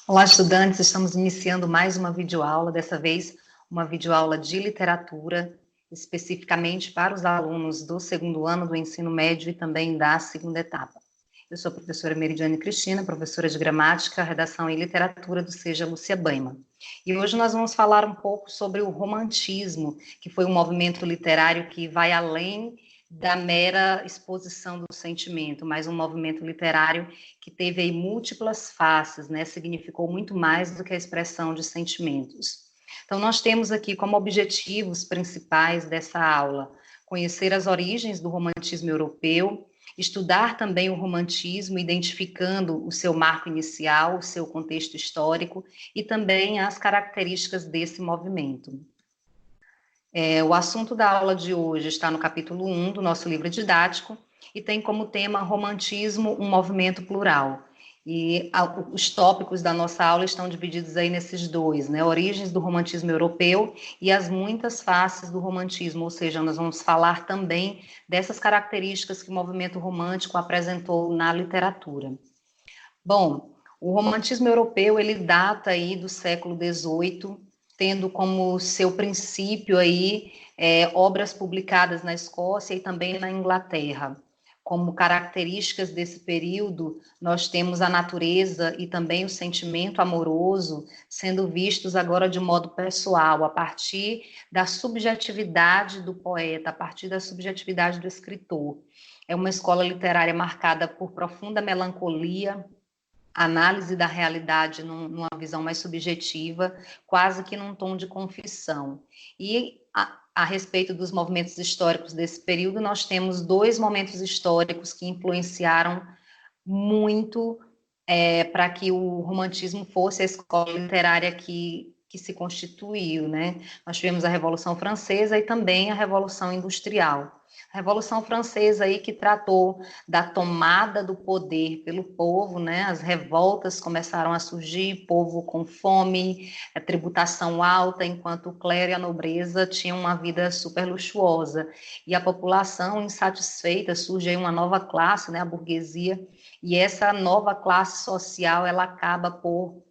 Olá, estudantes! Estamos iniciando mais uma videoaula, dessa vez uma videoaula de literatura, especificamente para os alunos do segundo ano do ensino médio e também da segunda etapa. Eu sou a professora Meridiane Cristina, professora de gramática, redação e literatura do SEJA Lúcia Baima. E hoje nós vamos falar um pouco sobre o romantismo, que foi um movimento literário que vai além da mera exposição do sentimento, mas um movimento literário que teve aí múltiplas faces, né? Significou muito mais do que a expressão de sentimentos. Então, nós temos aqui como objetivos principais dessa aula conhecer as origens do romantismo europeu, estudar também o romantismo, identificando o seu marco inicial, o seu contexto histórico e também as características desse movimento. O assunto da aula de hoje está no capítulo 1 do nosso livro didático e tem como tema Romantismo, um movimento plural. E os tópicos da nossa aula estão divididos aí nesses dois, né? Origens do romantismo europeu e as muitas faces do romantismo, ou seja, nós vamos falar também dessas características que o movimento romântico apresentou na literatura. Bom, o romantismo europeu, ele data aí do século XVIII, tendo como seu princípio aí obras publicadas na Escócia e também na Inglaterra. Como características desse período, nós temos a natureza e também o sentimento amoroso sendo vistos agora de modo pessoal, a partir da subjetividade do poeta, a partir da subjetividade do escritor. É uma escola literária marcada por profunda melancolia, análise da realidade numa visão mais subjetiva, quase que num tom de confissão. E a respeito dos movimentos históricos desse período, nós temos dois momentos históricos que influenciaram muito para que o romantismo fosse a escola literária que se constituiu, né? Nós tivemos a Revolução Francesa e também a Revolução Industrial. A Revolução Francesa aí que tratou da tomada do poder pelo povo, né? As revoltas começaram a surgir, povo com fome, a tributação alta, enquanto o clero e a nobreza tinham uma vida super luxuosa. E a população insatisfeita, surge aí uma nova classe, né? A burguesia, e essa nova classe social, ela acaba por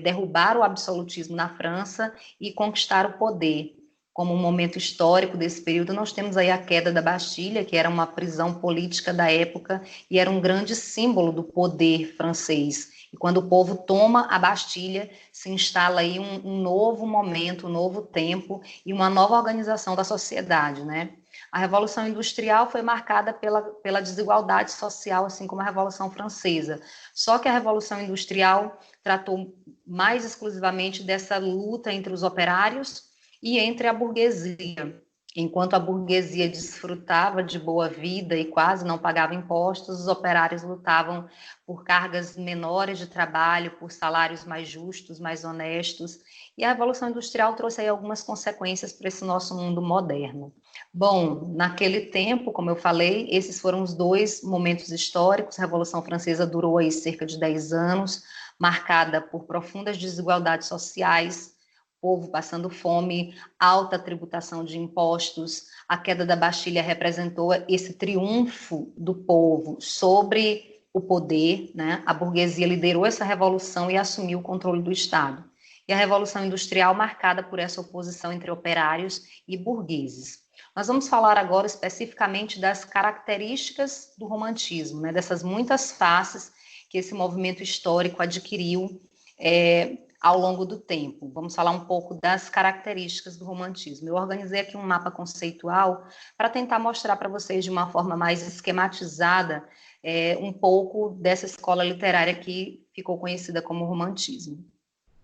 derrubar o absolutismo na França e conquistar o poder. Como um momento histórico desse período, nós temos aí a queda da Bastilha, que era uma prisão política da época e era um grande símbolo do poder francês. E quando o povo toma a Bastilha, se instala aí um novo momento, um novo tempo e uma nova organização da sociedade, né? A Revolução Industrial foi marcada pela desigualdade social, assim como a Revolução Francesa. Só que a Revolução Industrial tratou mais exclusivamente dessa luta entre os operários e entre a burguesia. Enquanto a burguesia desfrutava de boa vida e quase não pagava impostos, os operários lutavam por cargas menores de trabalho, por salários mais justos, mais honestos. E a Revolução Industrial trouxe aí algumas consequências para esse nosso mundo moderno. Bom, naquele tempo, como eu falei, esses foram os dois momentos históricos. A Revolução Francesa durou aí cerca de 10 anos, marcada por profundas desigualdades sociais, povo passando fome, alta tributação de impostos. A queda da Bastilha representou esse triunfo do povo sobre o poder, né? A burguesia liderou essa revolução e assumiu o controle do Estado. E a Revolução Industrial marcada por essa oposição entre operários e burgueses. Nós vamos falar agora especificamente das características do romantismo, né? Dessas muitas faces que esse movimento histórico adquiriu ao longo do tempo. Vamos falar um pouco das características do romantismo. Eu organizei aqui um mapa conceitual para tentar mostrar para vocês de uma forma mais esquematizada um pouco dessa escola literária que ficou conhecida como romantismo.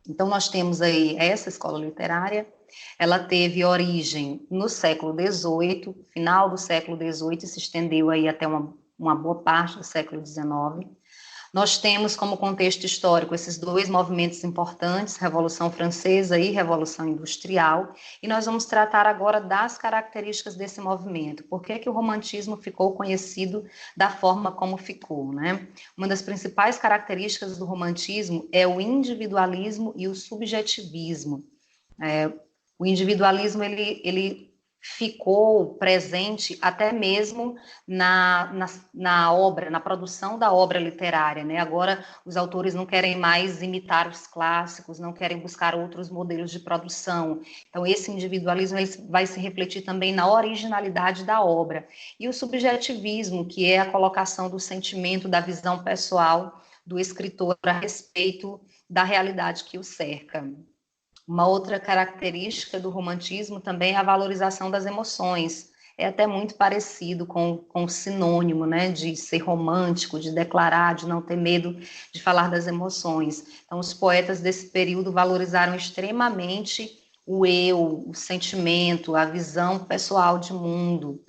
Então, nós temos aí essa escola literária, ela teve origem no século XVIII, final do século XVIII, e se estendeu aí até uma boa parte do século XIX. Nós temos como contexto histórico esses dois movimentos importantes, Revolução Francesa e Revolução Industrial, e nós vamos tratar agora das características desse movimento. Por que o romantismo ficou conhecido da forma como ficou, né? Uma das principais características do romantismo é o individualismo e o subjetivismo. O individualismo, ele ficou presente até mesmo na obra, na produção da obra literária, né? Agora, os autores não querem mais imitar os clássicos, não querem buscar outros modelos de produção. Então, esse individualismo vai se refletir também na originalidade da obra. E o subjetivismo, que é a colocação do sentimento, da visão pessoal do escritor a respeito da realidade que o cerca. Uma outra característica do romantismo também é a valorização das emoções. É até muito parecido com o sinônimo, né, de ser romântico, de declarar, de não ter medo de falar das emoções. Então, os poetas desse período valorizaram extremamente o eu, o sentimento, a visão pessoal de mundo.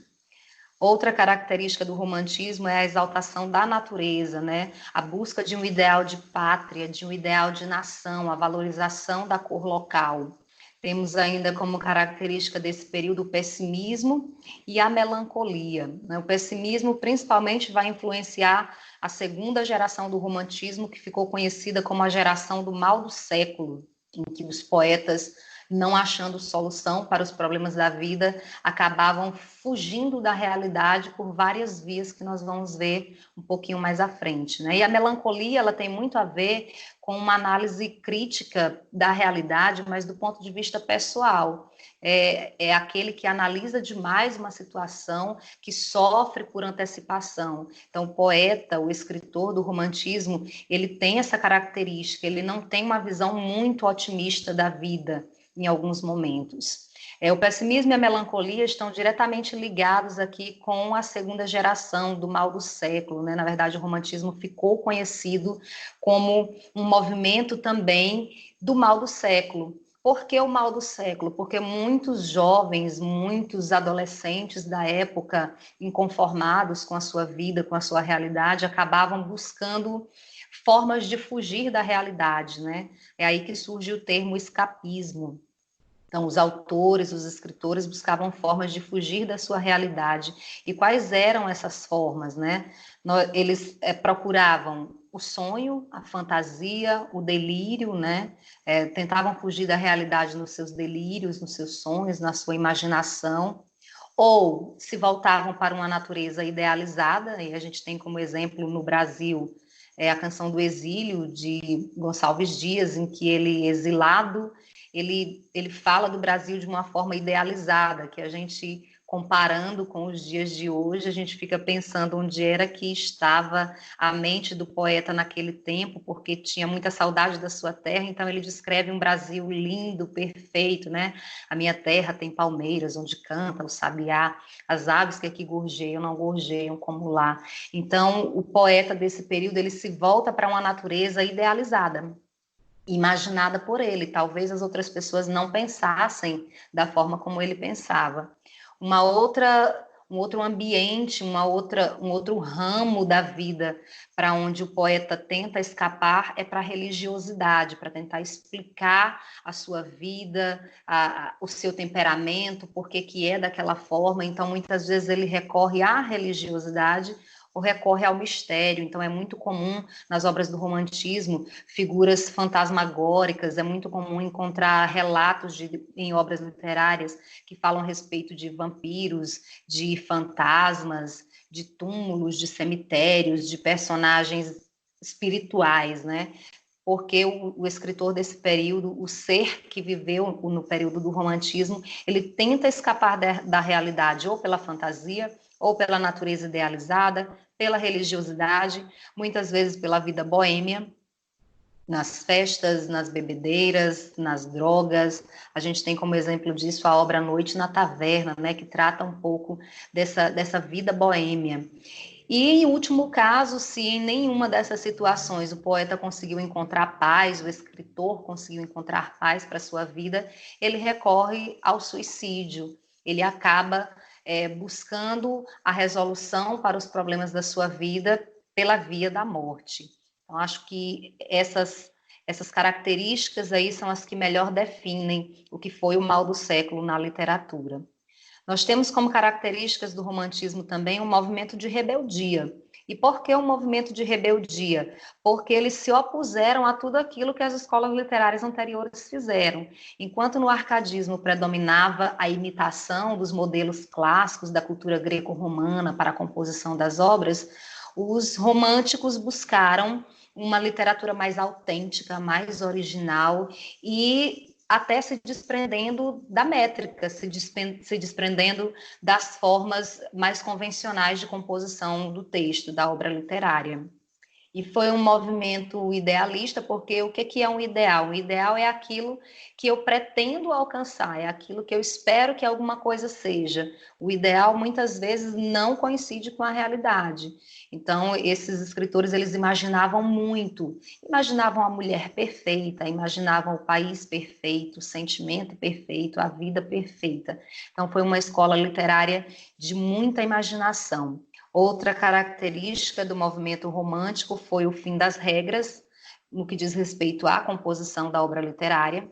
Outra característica do romantismo é a exaltação da natureza, né? A busca de um ideal de pátria, de um ideal de nação, a valorização da cor local. Temos ainda como característica desse período o pessimismo e a melancolia, né? O pessimismo principalmente vai influenciar a segunda geração do romantismo, que ficou conhecida como a geração do mal do século, em que os poetas, não achando solução para os problemas da vida, acabavam fugindo da realidade por várias vias que nós vamos ver um pouquinho mais à frente, né? E a melancolia, ela tem muito a ver com uma análise crítica da realidade, mas do ponto de vista pessoal. É aquele que analisa demais uma situação, que sofre por antecipação. Então, o poeta, o escritor do romantismo, ele tem essa característica, ele não tem uma visão muito otimista da vida, em alguns momentos. O pessimismo e a melancolia estão diretamente ligados aqui com a segunda geração do mal do século, né? Na verdade, o romantismo ficou conhecido como um movimento também do mal do século. Por que o mal do século? Porque muitos jovens, muitos adolescentes da época, inconformados com a sua vida, com a sua realidade, acabavam buscando formas de fugir da realidade, né? É aí que surge o termo escapismo. Então, os autores, os escritores buscavam formas de fugir da sua realidade. E quais eram essas formas, né? Eles procuravam o sonho, a fantasia, o delírio, né? Tentavam fugir da realidade nos seus delírios, nos seus sonhos, na sua imaginação, ou se voltavam para uma natureza idealizada, e a gente tem como exemplo no Brasil a canção do Exílio, de Gonçalves Dias, em que ele, exilado, ele fala do Brasil de uma forma idealizada, que a gente, comparando com os dias de hoje, a gente fica pensando onde era que estava a mente do poeta naquele tempo, porque tinha muita saudade da sua terra, então ele descreve um Brasil lindo, perfeito, né? A minha terra tem palmeiras, onde canta o sabiá, as aves que aqui gorjeiam, não gorjeiam como lá. Então, o poeta desse período, ele se volta para uma natureza idealizada, imaginada por ele. Talvez as outras pessoas não pensassem da forma como ele pensava. Um outro ambiente, um outro ramo da vida para onde o poeta tenta escapar é para a religiosidade, para tentar explicar a sua vida, o seu temperamento, por que é daquela forma. Então, muitas vezes ele recorre à religiosidade ou recorre ao mistério. Então, é muito comum nas obras do romantismo figuras fantasmagóricas, é muito comum encontrar relatos em obras literárias que falam a respeito de vampiros, de fantasmas, de túmulos, de cemitérios, de personagens espirituais, né? Porque o escritor desse período, o ser que viveu no período do romantismo, ele tenta escapar da realidade, ou pela fantasia, ou pela natureza idealizada, pela religiosidade, muitas vezes pela vida boêmia, nas festas, nas bebedeiras, nas drogas. A gente tem como exemplo disso a obra Noite na Taverna, né, que trata um pouco dessa vida boêmia. E, em último caso, se em nenhuma dessas situações o poeta conseguiu encontrar paz, o escritor conseguiu encontrar paz para a sua vida, ele recorre ao suicídio. Ele acaba buscando a resolução para os problemas da sua vida pela via da morte. Então, acho que essas características aí são as que melhor definem o que foi o mal do século na literatura. Nós temos como características do romantismo também um movimento de rebeldia. E por que um movimento de rebeldia? Porque eles se opuseram a tudo aquilo que as escolas literárias anteriores fizeram. Enquanto no arcadismo predominava a imitação dos modelos clássicos da cultura greco-romana para a composição das obras, os românticos buscaram uma literatura mais autêntica, mais original e até se desprendendo da métrica, se desprendendo das formas mais convencionais de composição do texto, da obra literária. E foi um movimento idealista, porque o que é um ideal? O ideal é aquilo que eu pretendo alcançar, é aquilo que eu espero que alguma coisa seja. O ideal, muitas vezes, não coincide com a realidade. Então, esses escritores, eles imaginavam muito. Imaginavam a mulher perfeita, imaginavam o país perfeito, o sentimento perfeito, a vida perfeita. Então, foi uma escola literária de muita imaginação. Outra característica do movimento romântico foi o fim das regras, no que diz respeito à composição da obra literária.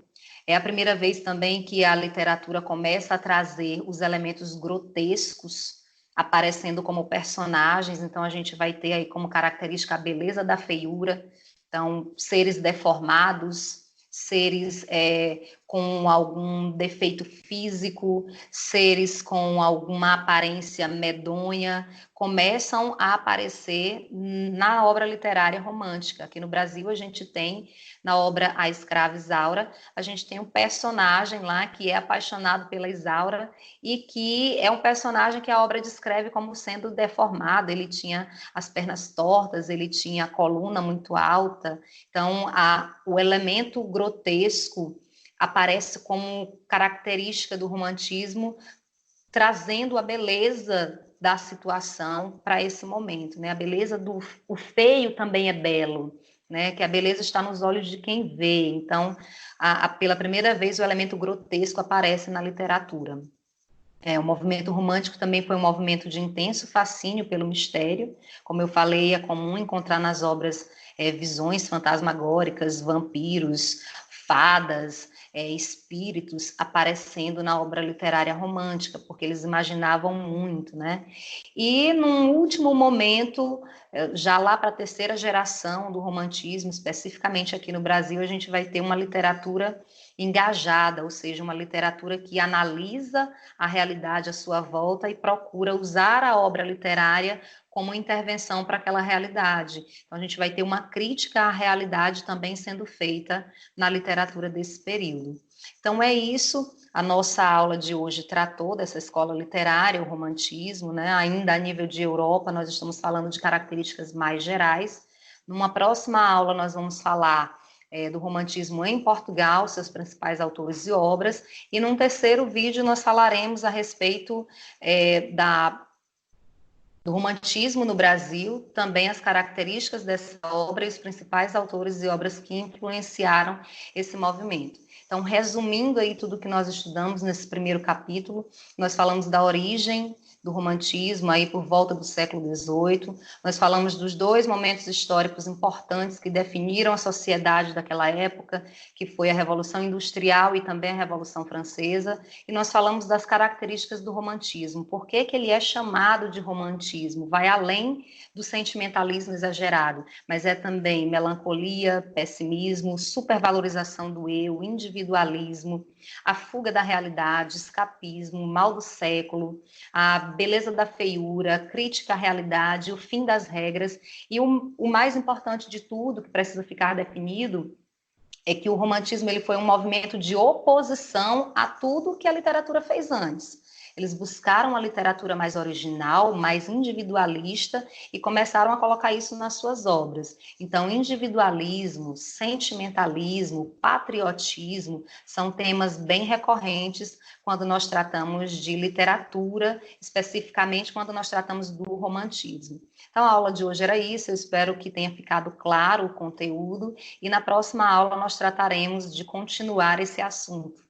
É a primeira vez também que a literatura começa a trazer os elementos grotescos aparecendo como personagens, então a gente vai ter aí como característica a beleza da feiura, então seres deformados, seres com algum defeito físico, seres com alguma aparência medonha, começam a aparecer na obra literária romântica. Aqui no Brasil a gente tem, na obra A Escrava Isaura, a gente tem um personagem lá que é apaixonado pela Isaura e que é um personagem que a obra descreve como sendo deformado, ele tinha as pernas tortas, ele tinha a coluna muito alta, então o elemento grotesco aparece como característica do romantismo, trazendo a beleza da situação para esse momento, né? A beleza do o feio também é belo, né? Que a beleza está nos olhos de quem vê. Então, pela primeira vez, o elemento grotesco aparece na literatura. O movimento romântico também foi um movimento de intenso fascínio pelo mistério. Como eu falei, é comum encontrar nas obras visões fantasmagóricas, vampiros, fadas, espíritos aparecendo na obra literária romântica, porque eles imaginavam muito, né? E num último momento, já lá para a terceira geração do romantismo, especificamente aqui no Brasil, a gente vai ter uma literatura engajada, ou seja, uma literatura que analisa a realidade à sua volta e procura usar a obra literária como intervenção para aquela realidade. Então, a gente vai ter uma crítica à realidade também sendo feita na literatura desse período. Então, é isso. A nossa aula de hoje tratou dessa escola literária, o romantismo, né? Ainda a nível de Europa, nós estamos falando de características mais gerais. Numa próxima aula, nós vamos falar do romantismo em Portugal, seus principais autores e obras, e num terceiro vídeo nós falaremos a respeito do romantismo no Brasil, também as características dessa obra e os principais autores e obras que influenciaram esse movimento. Então, resumindo aí tudo que nós estudamos nesse primeiro capítulo, nós falamos da origem do romantismo aí por volta do século XVIII, nós falamos dos dois momentos históricos importantes que definiram a sociedade daquela época, que foi a Revolução Industrial e também a Revolução Francesa, e nós falamos das características do romantismo, por que ele é chamado de romantismo, vai além do sentimentalismo exagerado, mas é também melancolia, pessimismo, supervalorização do eu, individualismo, a fuga da realidade, escapismo, mal do século, a beleza da feiura, a crítica à realidade, o fim das regras, e o mais importante de tudo, que precisa ficar definido, é que o romantismo ele foi um movimento de oposição a tudo que a literatura fez antes. Eles buscaram a literatura mais original, mais individualista e começaram a colocar isso nas suas obras. Então, individualismo, sentimentalismo, patriotismo são temas bem recorrentes quando nós tratamos de literatura, especificamente quando nós tratamos do romantismo. Então, a aula de hoje era isso, eu espero que tenha ficado claro o conteúdo e na próxima aula nós trataremos de continuar esse assunto.